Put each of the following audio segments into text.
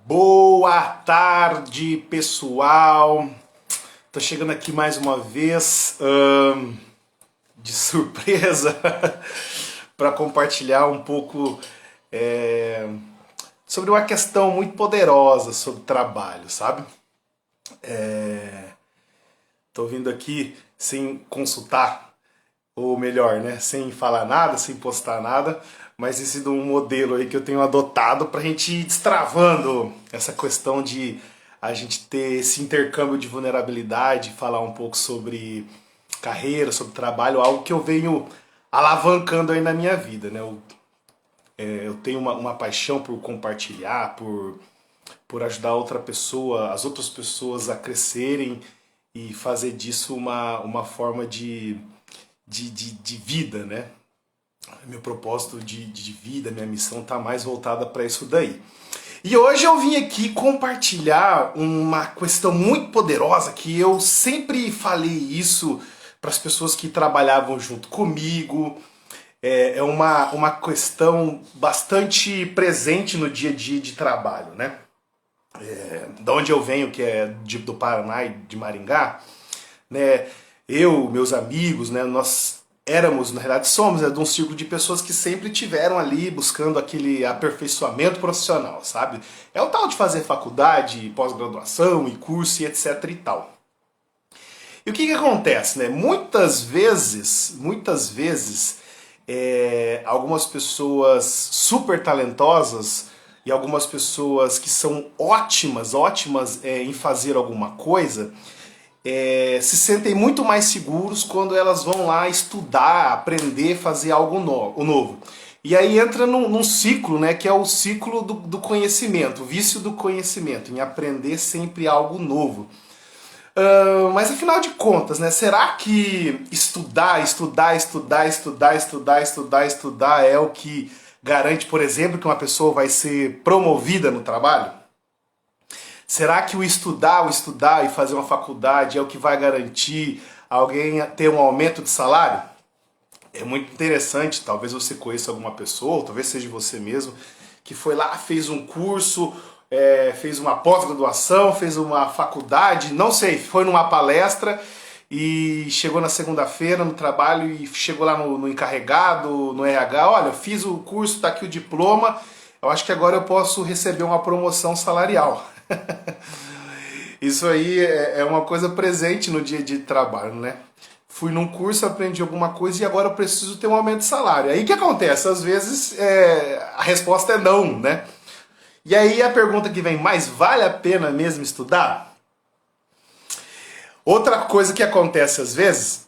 Boa tarde, pessoal. Tô chegando aqui mais uma vez, de surpresa, para compartilhar um pouco sobre uma questão muito poderosa sobre trabalho, sabe? Tô vindo aqui sem consultar, ou melhor, né, sem falar nada, sem postar nada, mas esse é um modelo aí que eu tenho adotado pra gente ir destravando essa questão de a gente ter esse intercâmbio de vulnerabilidade, falar um pouco sobre carreira, sobre trabalho, algo que eu venho alavancando aí na minha vida, né? Eu tenho uma paixão por compartilhar, por ajudar outra pessoa, as outras pessoas a crescerem e fazer disso uma forma de vida, né? Meu propósito de vida, minha missão está mais voltada para isso daí. E hoje eu vim aqui compartilhar uma questão muito poderosa que eu sempre falei isso para as pessoas que trabalhavam junto comigo. É uma questão bastante presente no dia a dia de trabalho, né? Da onde eu venho, que é do Paraná e de Maringá, né? Eu, meus amigos, né? Nós éramos, na realidade somos, de um círculo de pessoas que sempre tiveram ali buscando aquele aperfeiçoamento profissional, sabe? É o tal de fazer faculdade, pós-graduação e curso e etc e tal. E o que acontece, né? Muitas vezes, algumas pessoas super talentosas e algumas pessoas que são ótimas em fazer alguma coisa, se sentem muito mais seguros quando elas vão lá estudar, aprender, fazer algo novo. E aí entra num ciclo, né, que é o ciclo do conhecimento, o vício do conhecimento, em aprender sempre algo novo. Mas afinal de contas, né, será que estudar é o que garante, por exemplo, que uma pessoa vai ser promovida no trabalho? Será que o estudar e fazer uma faculdade é o que vai garantir alguém ter um aumento de salário? É muito interessante, talvez você conheça alguma pessoa, ou talvez seja você mesmo, que foi lá, fez um curso, fez uma pós-graduação, fez uma faculdade, não sei, foi numa palestra e chegou na segunda-feira no trabalho e chegou lá no encarregado, no RH, olha, fiz o curso, tá aqui o diploma, eu acho que agora eu posso receber uma promoção salarial. Isso aí é uma coisa presente no dia de trabalho, né? Fui num curso, aprendi alguma coisa e agora eu preciso ter um aumento de salário. Aí o que acontece? Às vezes a resposta é não, né? E aí a pergunta que vem, mas vale a pena mesmo estudar? Outra coisa que acontece às vezes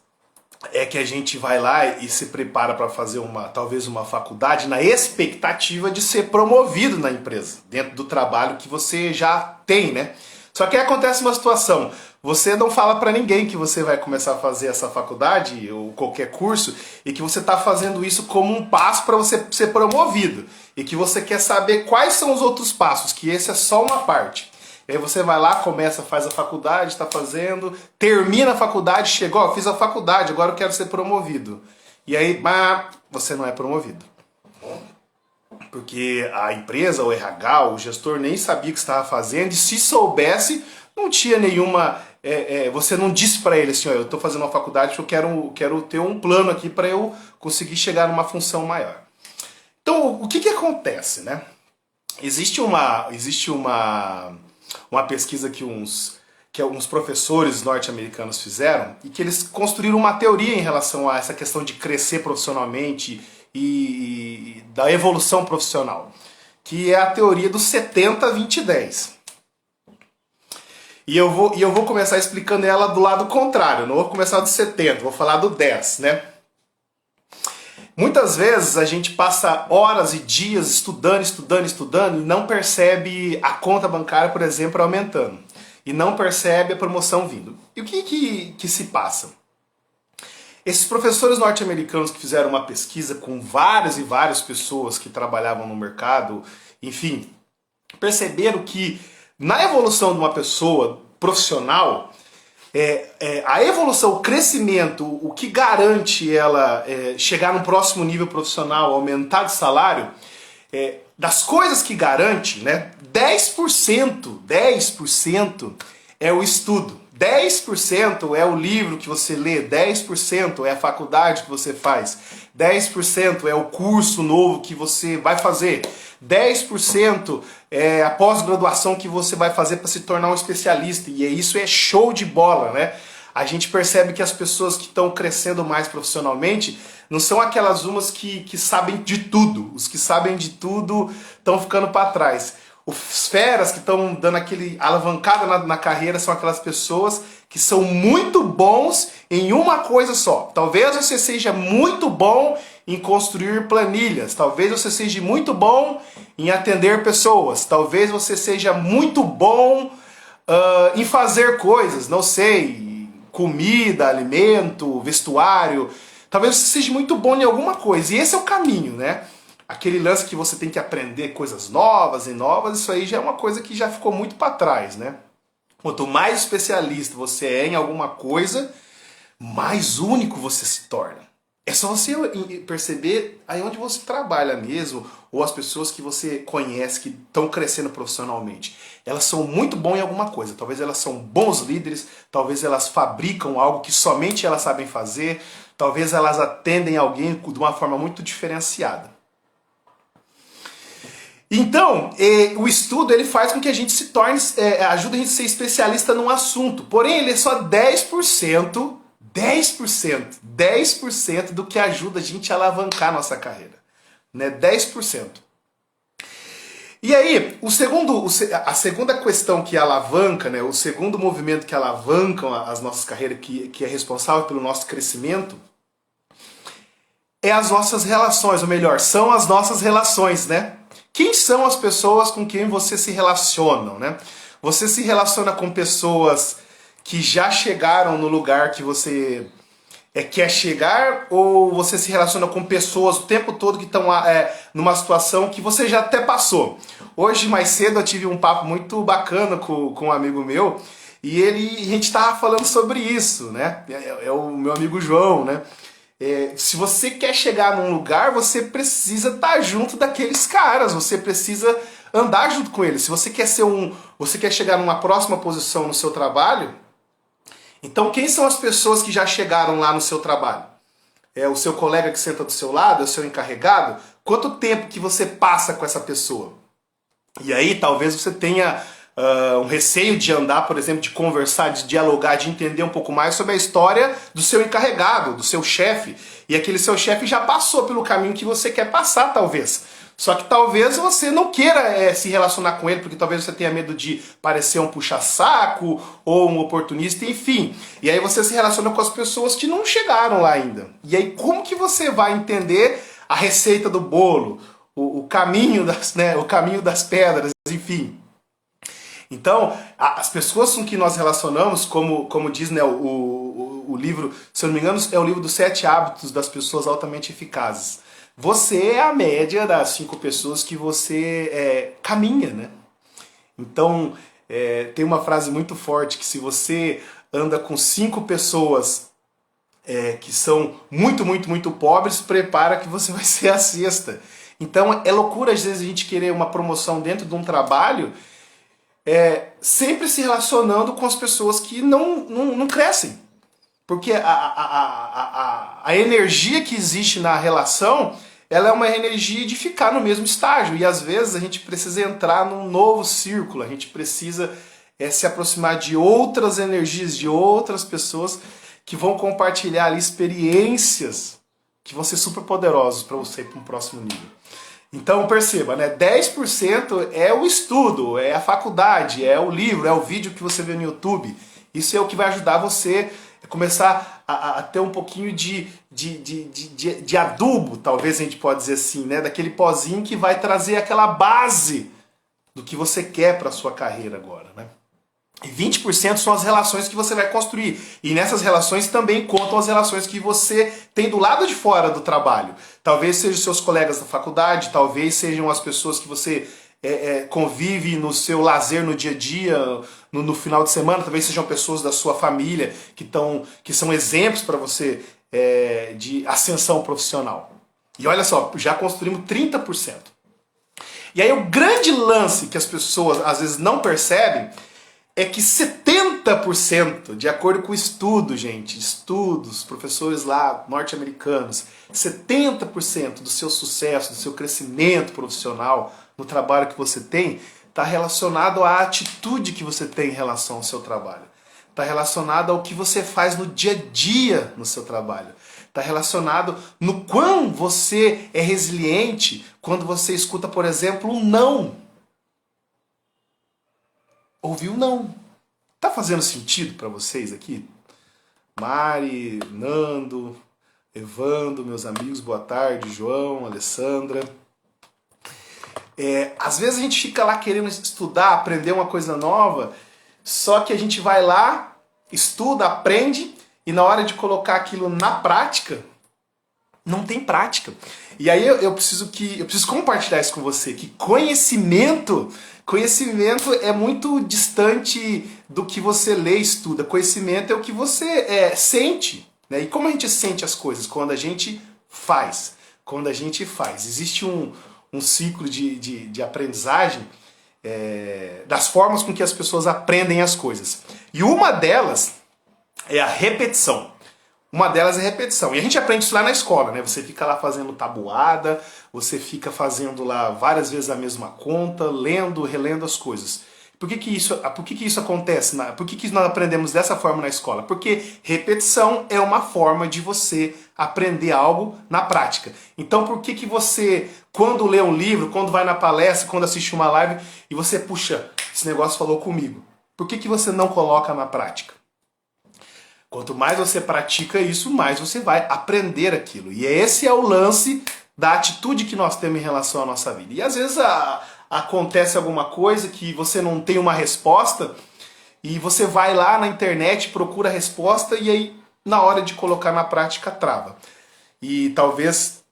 é que a gente vai lá e se prepara para fazer talvez uma faculdade na expectativa de ser promovido na empresa, dentro do trabalho que você já tem, né? Só que aí acontece uma situação, você não fala para ninguém que você vai começar a fazer essa faculdade ou qualquer curso e que você está fazendo isso como um passo para você ser promovido e que você quer saber quais são os outros passos, que esse é só uma parte. E aí você vai lá, começa, faz a faculdade, está fazendo, termina a faculdade, chegou, ó, fiz a faculdade, agora eu quero ser promovido. E aí, você não é promovido. Porque a empresa, o RH, o gestor nem sabia o que estava fazendo, e se soubesse, não tinha nenhuma... você não disse para ele assim, ó, eu estou fazendo uma faculdade porque eu quero ter um plano aqui para eu conseguir chegar numa função maior. Então, o que acontece, né? Existe uma pesquisa que alguns professores norte-americanos fizeram e que eles construíram uma teoria em relação a essa questão de crescer profissionalmente e da evolução profissional, que é a teoria do 70-20-10. E eu vou começar explicando ela do lado contrário, não vou começar do 70, vou falar do 10, né? Muitas vezes a gente passa horas e dias estudando e não percebe a conta bancária, por exemplo, aumentando. E não percebe a promoção vindo. E o que se passa? Esses professores norte-americanos que fizeram uma pesquisa com várias e várias pessoas que trabalhavam no mercado, enfim, perceberam que na evolução de uma pessoa profissional, a evolução, o crescimento, o que garante ela chegar num próximo nível profissional, aumentar de salário, das coisas que garante, né, 10% é o estudo. 10% é o livro que você lê, 10% é a faculdade que você faz, 10% é o curso novo que você vai fazer, 10% é a pós-graduação que você vai fazer para se tornar um especialista. E isso é show de bola, né? A gente percebe que as pessoas que estão crescendo mais profissionalmente não são aquelas umas que sabem de tudo. Os que sabem de tudo estão ficando para trás. Os feras que estão dando aquele alavancada na carreira são aquelas pessoas que são muito bons em uma coisa só. Talvez você seja muito bom em construir planilhas, talvez você seja muito bom em atender pessoas, talvez você seja muito bom em fazer coisas, não sei, comida, alimento, vestuário. Talvez você seja muito bom em alguma coisa. E esse é o caminho, né? Aquele lance que você tem que aprender coisas novas e novas, isso aí já é uma coisa que já ficou muito para trás, né? Quanto mais especialista você é em alguma coisa, mais único você se torna. É só você perceber aí onde você trabalha mesmo, ou as pessoas que você conhece que estão crescendo profissionalmente. Elas são muito boas em alguma coisa. Talvez elas são bons líderes, talvez elas fabricam algo que somente elas sabem fazer, talvez elas atendem alguém de uma forma muito diferenciada. Então, o estudo ele faz com que a gente se torne, ajuda a gente a ser especialista num assunto. Porém, ele é só 10% do que ajuda a gente a alavancar a nossa carreira. Né? 10%. E aí, a segunda questão que alavanca, né, o segundo movimento que alavanca as nossas carreiras, que é responsável pelo nosso crescimento, é as nossas relações, ou melhor, são as nossas relações, né? Quem são as pessoas com quem você se relaciona, né? Você se relaciona com pessoas que já chegaram no lugar que você quer chegar, ou você se relaciona com pessoas o tempo todo que estão numa situação que você já até passou? Hoje, mais cedo, eu tive um papo muito bacana com um amigo meu, e a gente estava falando sobre isso, né? É o meu amigo João, né? Se você quer chegar num lugar, você precisa estar junto daqueles caras, você precisa andar junto com eles. Se você quer você quer chegar numa próxima posição no seu trabalho, então quem são as pessoas que já chegaram lá no seu trabalho? É o seu colega que senta do seu lado, é o seu encarregado? Quanto tempo que você passa com essa pessoa? E aí talvez você tenha um receio de andar, por exemplo, de conversar, de dialogar, de entender um pouco mais sobre a história do seu encarregado, do seu chefe. E aquele seu chefe já passou pelo caminho que você quer passar, talvez. Só que talvez você não queira se relacionar com ele, porque talvez você tenha medo de parecer um puxa-saco ou um oportunista, enfim. E aí você se relaciona com as pessoas que não chegaram lá ainda. E aí como que você vai entender a receita do bolo, o caminho o caminho das pedras, enfim. Então, as pessoas com que nós relacionamos, como diz, né, o livro, se eu não me engano, é o livro dos 7 hábitos das pessoas altamente eficazes. Você é a média das 5 pessoas que você caminha, né? Então, tem uma frase muito forte que se você anda com 5 pessoas que são muito, muito, muito pobres, prepara que você vai ser a sexta. Então, é loucura às vezes a gente querer uma promoção dentro de um trabalho, sempre se relacionando com as pessoas que não crescem. Porque a energia que existe na relação, ela é uma energia de ficar no mesmo estágio. E às vezes a gente precisa entrar num novo círculo, a gente precisa se aproximar de outras energias, de outras pessoas que vão compartilhar ali experiências que vão ser super poderosas para você ir para um próximo nível. Então perceba, né? 10% é o estudo, é a faculdade, é o livro, é o vídeo que você vê no YouTube. Isso é o que vai ajudar você a começar a ter um pouquinho de adubo, talvez a gente pode dizer assim, né? Daquele pozinho que vai trazer aquela base do que você quer para a sua carreira agora, né? E 20% são as relações que você vai construir. E nessas relações também contam as relações que você tem do lado de fora do trabalho. Talvez sejam seus colegas da faculdade, talvez sejam as pessoas que você convive no seu lazer no dia a dia, no final de semana, talvez sejam pessoas da sua família que são exemplos para você de ascensão profissional. E olha só, já construímos 30%. E aí o grande lance que as pessoas às vezes não percebem é que 70%, de acordo com o estudo, gente, estudos, professores lá norte-americanos, 70% do seu sucesso, do seu crescimento profissional no trabalho que você tem, está relacionado à atitude que você tem em relação ao seu trabalho. Está relacionado ao que você faz no dia a dia no seu trabalho. Está relacionado no quão você é resiliente quando você escuta, por exemplo, um não. Ouviu não. Tá fazendo sentido para vocês aqui? Mari, Nando, Evando, meus amigos, boa tarde, João, Alessandra. Às vezes a gente fica lá querendo estudar, aprender uma coisa nova, só que a gente vai lá, estuda, aprende, e na hora de colocar aquilo na prática, não tem prática. E aí eu preciso compartilhar isso com você, que conhecimento é muito distante do que você lê e estuda. Conhecimento é o que você sente. Né? E como a gente sente as coisas? Quando a gente faz. Quando a gente faz. Existe um ciclo de aprendizagem das formas com que as pessoas aprendem as coisas. E uma delas é a repetição. Uma delas é repetição. E a gente aprende isso lá na escola, né? Você fica lá fazendo tabuada, você fica fazendo lá várias vezes a mesma conta, lendo, relendo as coisas. Por que isso acontece? Por que nós aprendemos dessa forma na escola? Porque repetição é uma forma de você aprender algo na prática. Então por que você, quando lê um livro, quando vai na palestra, quando assiste uma live, e você, puxa, esse negócio falou comigo. Por que você não coloca na prática? Quanto mais você pratica isso, mais você vai aprender aquilo. E esse é o lance da atitude que nós temos em relação à nossa vida. E às vezes acontece alguma coisa que você não tem uma resposta e você vai lá na internet, procura a resposta e aí na hora de colocar na prática trava. E talvez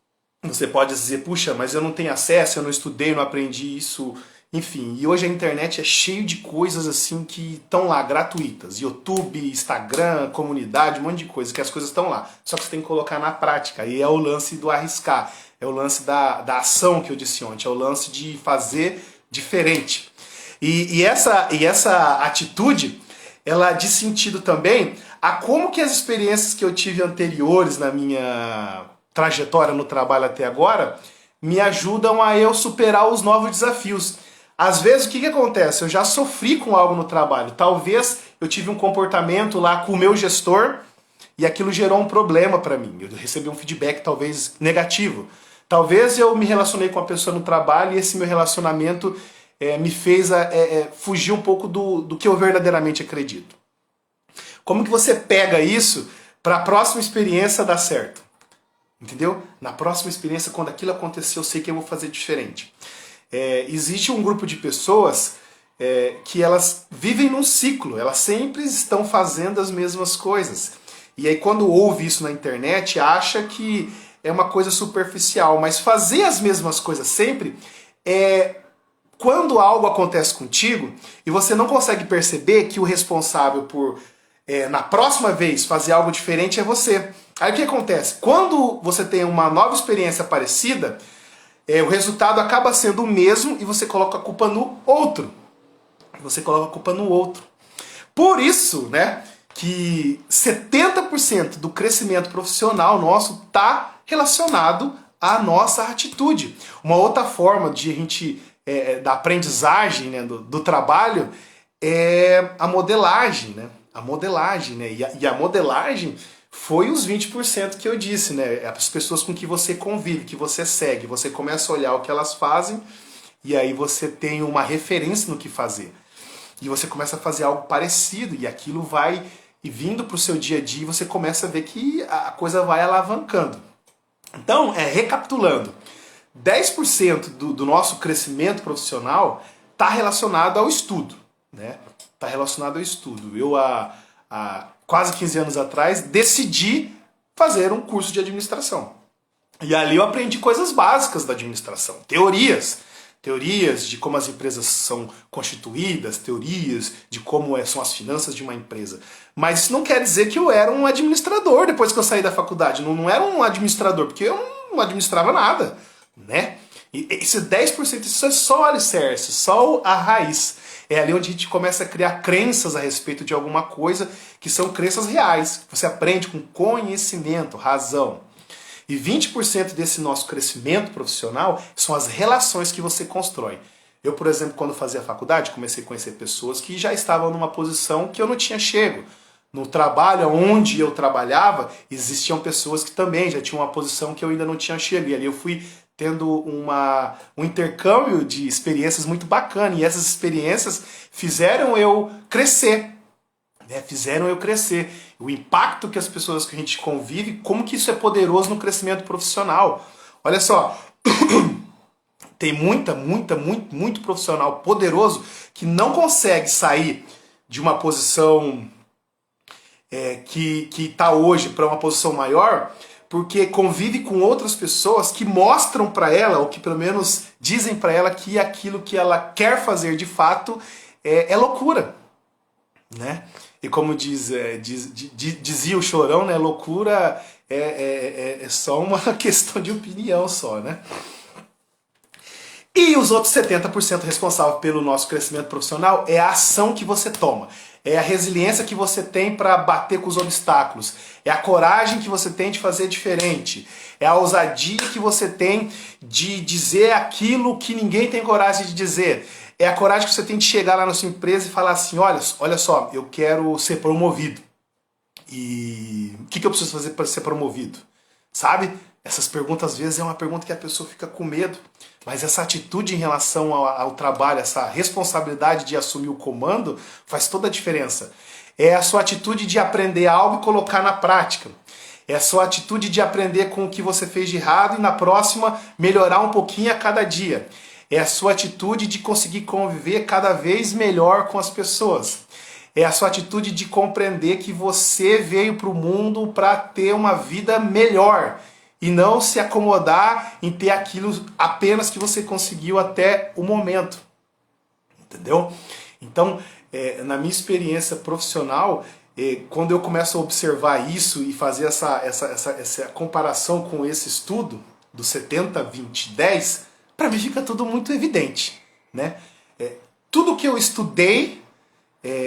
você pode dizer, puxa, mas eu não tenho acesso, eu não estudei, eu não aprendi isso. Enfim, e hoje a internet é cheio de coisas assim que estão lá, gratuitas. YouTube, Instagram, comunidade, um monte de coisa, que as coisas estão lá. Só que você tem que colocar na prática. E é o lance do arriscar. É o lance da ação que eu disse ontem. É o lance de fazer diferente. E essa atitude, ela diz sentido também a como que as experiências que eu tive anteriores na minha trajetória no trabalho até agora me ajudam a eu superar os novos desafios. Às vezes, o que acontece? Eu já sofri com algo no trabalho. Talvez eu tive um comportamento lá com o meu gestor e aquilo gerou um problema para mim. Eu recebi um feedback talvez negativo. Talvez eu me relacionei com uma pessoa no trabalho e esse meu relacionamento me fez fugir um pouco do que eu verdadeiramente acredito. Como que você pega isso para a próxima experiência dar certo? Entendeu? Na próxima experiência, quando aquilo acontecer, eu sei que eu vou fazer diferente. Existe um grupo de pessoas que elas vivem num ciclo, elas sempre estão fazendo as mesmas coisas. E aí quando ouve isso na internet, acha que é uma coisa superficial, mas fazer as mesmas coisas sempre quando algo acontece contigo e você não consegue perceber que o responsável por, na próxima vez, fazer algo diferente é você. Aí o que acontece? Quando você tem uma nova experiência parecida, o resultado acaba sendo o mesmo e você coloca a culpa no outro. Você coloca a culpa no outro. Por isso, né, que 70% do crescimento profissional nosso está relacionado à nossa atitude. Uma outra forma de a gente, da aprendizagem, né, do trabalho é a modelagem, né? A modelagem, né? E a modelagem foi os 20% que eu disse, né? As pessoas com que você convive, que você segue, você começa a olhar o que elas fazem e aí você tem uma referência no que fazer. E você começa a fazer algo parecido e aquilo vai vindo para o seu dia a dia e você começa a ver que a coisa vai alavancando. Então, recapitulando, 10% do nosso crescimento profissional está relacionado ao estudo, né? Está relacionado ao estudo. Eu, há quase 15 anos atrás, decidi fazer um curso de administração. E ali eu aprendi coisas básicas da administração, teorias de como as empresas são constituídas, teorias de como são as finanças de uma empresa. Mas isso não quer dizer que eu era um administrador depois que eu saí da faculdade. Não era um administrador, porque eu não administrava nada, né? E esse 10%, isso é só o alicerce, só a raiz. É ali onde a gente começa a criar crenças a respeito de alguma coisa que são crenças reais. Você aprende com conhecimento, razão. E 20% desse nosso crescimento profissional são as relações que você constrói. Eu, por exemplo, quando fazia faculdade, comecei a conhecer pessoas que já estavam numa posição que eu não tinha chego. No trabalho onde eu trabalhava, existiam pessoas que também já tinham uma posição que eu ainda não tinha chego. E ali eu fui tendo um intercâmbio de experiências muito bacana. E essas experiências fizeram eu crescer. Fizeram eu crescer. O impacto que as pessoas que a gente convive, como que isso é poderoso no crescimento profissional. Olha só, tem muito profissional poderoso que não consegue sair de uma posição que está hoje para uma posição maior, porque convive com outras pessoas que mostram para ela, ou que pelo menos dizem para ela que aquilo que ela quer fazer de fato é loucura, né? E como dizia o Chorão, né? Loucura é só uma questão de opinião só, né? E os outros 70% responsável pelo nosso crescimento profissional é a ação que você toma. É a resiliência que você tem para bater com os obstáculos. É a coragem que você tem de fazer diferente. É a ousadia que você tem de dizer aquilo que ninguém tem coragem de dizer. É a coragem que você tem de chegar lá na sua empresa e falar assim, olha só, eu quero ser promovido. E o que eu preciso fazer para ser promovido? Sabe? Essas perguntas às vezes é uma pergunta que a pessoa fica com medo. Mas essa atitude em relação ao trabalho, essa responsabilidade de assumir o comando, faz toda a diferença. É a sua atitude de aprender algo e colocar na prática. É a sua atitude de aprender com o que você fez de errado e na próxima melhorar um pouquinho a cada dia. É a sua atitude de conseguir conviver cada vez melhor com as pessoas. É a sua atitude de compreender que você veio para o mundo para ter uma vida melhor. E não se acomodar em ter aquilo apenas que você conseguiu até o momento. Entendeu? Então, na minha experiência profissional, quando eu começo a observar isso e fazer essa comparação com esse estudo do 70, 20, 10, para mim fica tudo muito evidente. Né? Tudo que eu estudei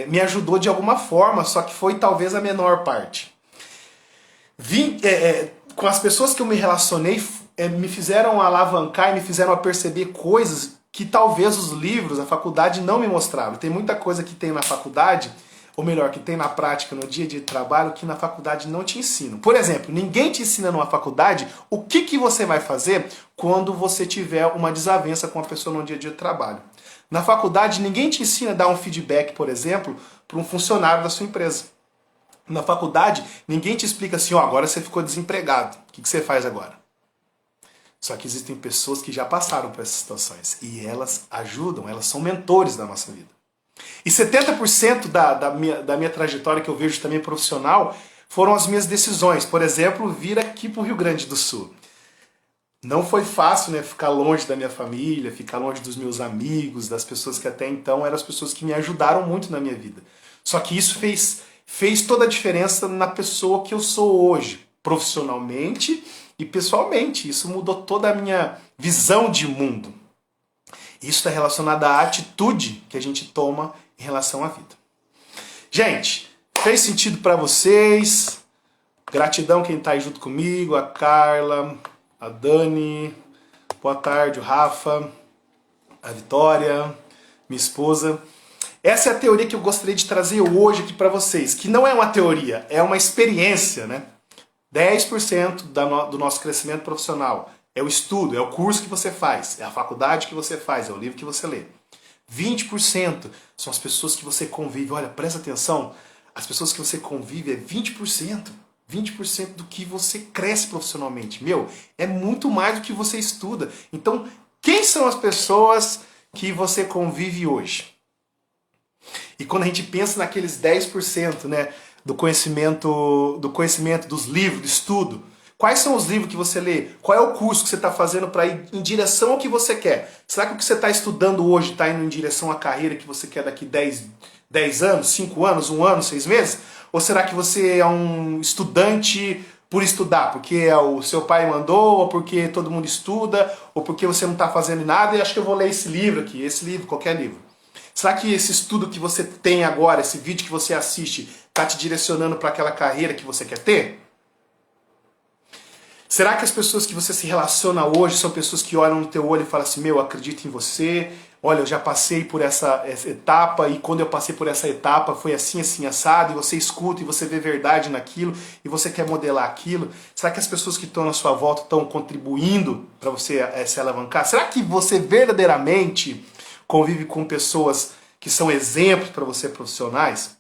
me ajudou de alguma forma, só que foi talvez a menor parte. Com as pessoas que eu me relacionei, me fizeram alavancar e me fizeram a perceber coisas que talvez os livros, a faculdade não me mostraram. Tem muita coisa que tem na faculdade, ou melhor, que tem na prática, no dia a dia de trabalho, que na faculdade não te ensinam. Por exemplo, ninguém te ensina numa faculdade o que você vai fazer quando você tiver uma desavença com a pessoa no dia a dia de trabalho. Na faculdade, ninguém te ensina a dar um feedback, por exemplo, para um funcionário da sua empresa. Na faculdade, ninguém te explica assim, agora você ficou desempregado, o que você faz agora? Só que existem pessoas que já passaram por essas situações e elas ajudam, elas são mentores da nossa vida. E 70% da minha trajetória que eu vejo também profissional foram as minhas decisões. Por exemplo, vir aqui para o Rio Grande do Sul. Não foi fácil, né, ficar longe da minha família, ficar longe dos meus amigos, das pessoas que até então eram as pessoas que me ajudaram muito na minha vida. Só que isso fez toda a diferença na pessoa que eu sou hoje, profissionalmente e pessoalmente. Isso mudou toda a minha visão de mundo. Isso está relacionado à atitude que a gente toma em relação à vida. Gente, fez sentido para vocês? Gratidão quem está aí junto comigo, a Carla, a Dani, boa tarde, o Rafa, a Vitória, minha esposa. Essa é a teoria que eu gostaria de trazer hoje aqui para vocês, que não é uma teoria, é uma experiência, né? 10% do nosso crescimento profissional é o estudo, é o curso que você faz, é a faculdade que você faz, é o livro que você lê. 20% são as pessoas que você convive. Olha, presta atenção, as pessoas que você convive é 20%. 20% do que você cresce profissionalmente. É muito mais do que você estuda. Então, quem são as pessoas que você convive hoje? E quando a gente pensa naqueles 10%, né, do conhecimento dos livros, do estudo, quais são os livros que você lê? Qual é o curso que você está fazendo para ir em direção ao que você quer? Será que o que você está estudando hoje está indo em direção à carreira que você quer daqui 10 anos, 5 anos, 1 ano, 6 meses? Ou será que você é um estudante por estudar, porque o seu pai mandou, ou porque todo mundo estuda, ou porque você não está fazendo nada e acho que eu vou ler esse livro aqui, esse livro, qualquer livro. Será que esse estudo que você tem agora, esse vídeo que você assiste, está te direcionando para aquela carreira que você quer ter? Será que as pessoas que você se relaciona hoje são pessoas que olham no teu olho e falam assim, meu, eu acredito em você, olha, eu já passei por essa etapa e quando eu passei por essa etapa foi assim, assim, assado, e você escuta e você vê verdade naquilo e você quer modelar aquilo? Será que as pessoas que estão na sua volta estão contribuindo para você se alavancar? Será que você verdadeiramente convive com pessoas que são exemplos para você profissionais?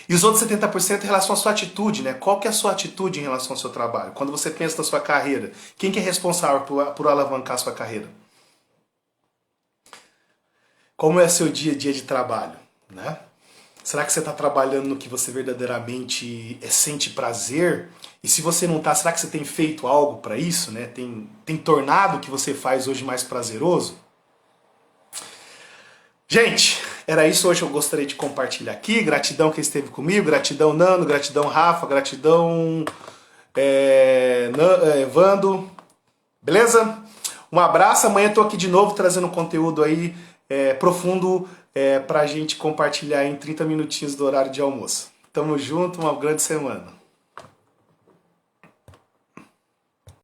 E os outros 70% em relação à sua atitude, né? Qual que é a sua atitude em relação ao seu trabalho? Quando você pensa na sua carreira, quem que é responsável por alavancar a sua carreira? Como é seu dia a dia de trabalho, né? Será que você está trabalhando no que você verdadeiramente sente prazer? E se você não está, será que você tem feito algo para isso, né? Tem tornado o que você faz hoje mais prazeroso? Gente, era isso hoje que eu gostaria de compartilhar aqui. Gratidão quem esteve comigo, gratidão Nando, gratidão Rafa, gratidão Vando. Beleza? Um abraço, amanhã estou aqui de novo trazendo um conteúdo aí profundo pra gente compartilhar em 30 minutinhos do horário de almoço. Tamo junto, uma grande semana.